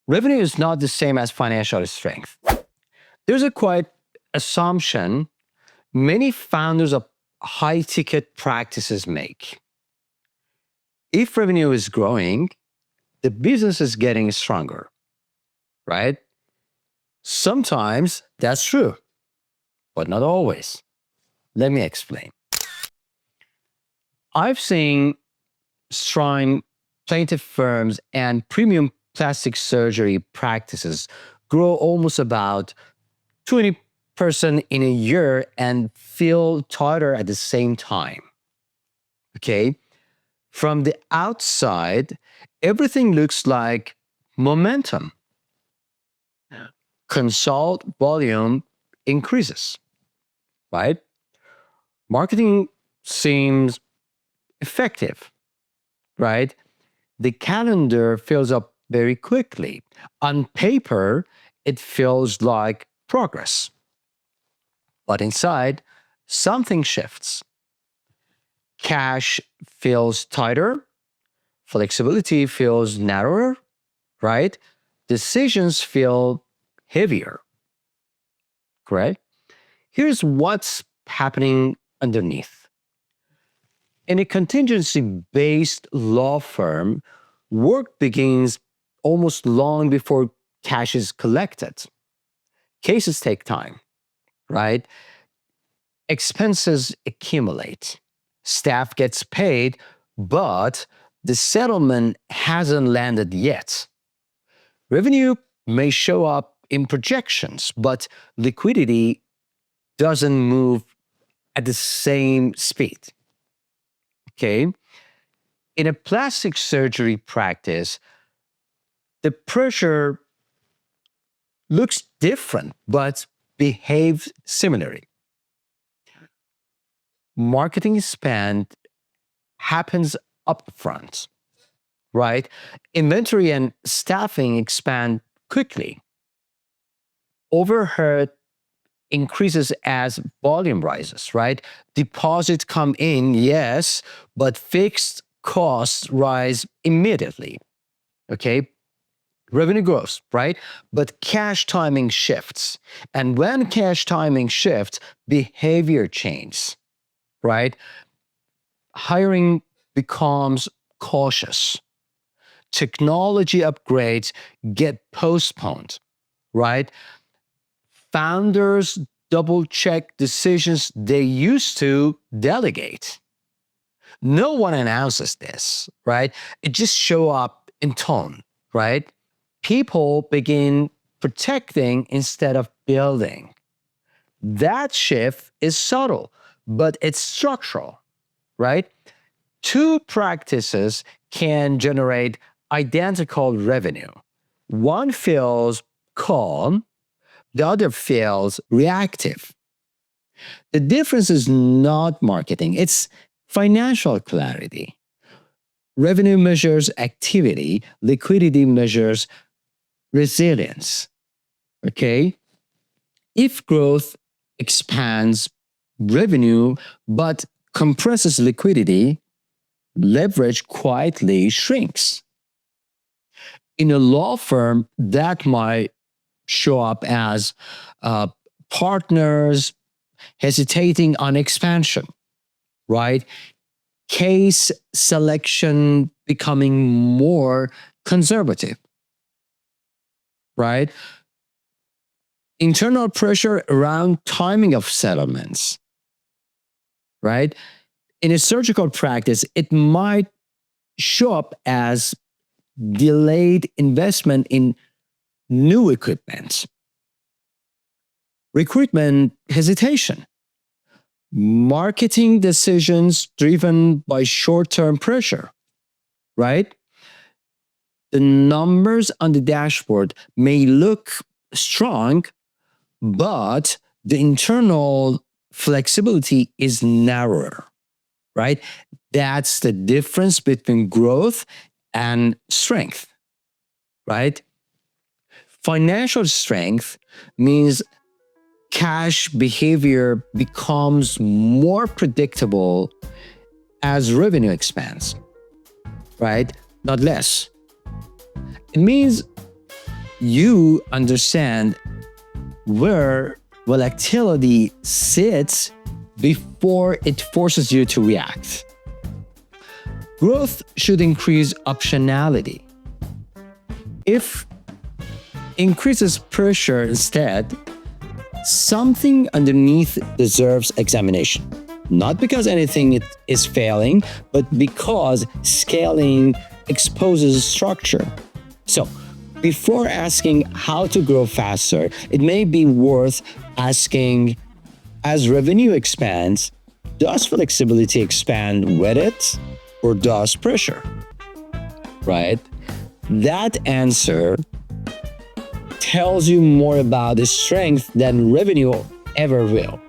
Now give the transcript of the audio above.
Revenue is not the same as financial strength. There's a quiet assumption many founders of high-ticket practices make. If revenue is growing, the business is getting stronger, right? Sometimes that's true, but not always. Let me explain. I've seen strong plaintiff firms and premium plastic surgery practices grow almost about 20% in a year and feel tighter at the same time. Okay? From the outside, everything looks like momentum. Consult volume increases, right? Marketing seems effective, right? The calendar fills up very quickly. On paper, it feels like progress. But inside, something shifts. Cash feels tighter, flexibility feels narrower, right? Decisions feel heavier, correct? Here's what's happening underneath. In a contingency-based law firm, work begins almost long before cash is collected. Cases take time, right? Expenses accumulate. Staff gets paid, but the settlement hasn't landed yet. Revenue may show up in projections, but liquidity doesn't move at the same speed. Okay? In a plastic surgery practice, the pressure looks different, but behaves similarly. Marketing spend happens upfront, right? Inventory and staffing expand quickly. Overhead increases as volume rises, right? Deposits come in, yes, but fixed costs rise immediately, okay? Revenue grows, right? But cash timing shifts. And when cash timing shifts, behavior changes, right? Hiring becomes cautious. Technology upgrades get postponed, right? Founders double-check decisions they used to delegate. No one announces this, right? It just shows up in tone, right? People begin protecting instead of building. That shift is subtle, but it's structural, right? Two practices can generate identical revenue. One feels calm, the other feels reactive. The difference is not marketing, it's financial clarity. Revenue measures activity, liquidity measures resilience. Okay? If growth expands revenue but compresses liquidity, leverage quietly shrinks. In a law firm, that might show up as partners hesitating on expansion, right? Case selection becoming more conservative, right? Internal pressure around timing of settlements, right? In a surgical practice, it might show up as delayed investment in new equipment, recruitment hesitation, marketing decisions driven by short-term pressure, right? The numbers on the dashboard may look strong, but the internal flexibility is narrower, right? That's the difference between growth and strength, right? Financial strength means cash behavior becomes more predictable as revenue expands, right? Not less. It means you understand where volatility sits before it forces you to react. Growth should increase optionality. If increases pressure instead, something underneath deserves examination. Not because anything is failing, but because scaling exposes structure. So, before asking how to grow faster, it may be worth asking, as revenue expands, does flexibility expand with it, or does pressure? Right? That answer tells you more about the strength than revenue ever will.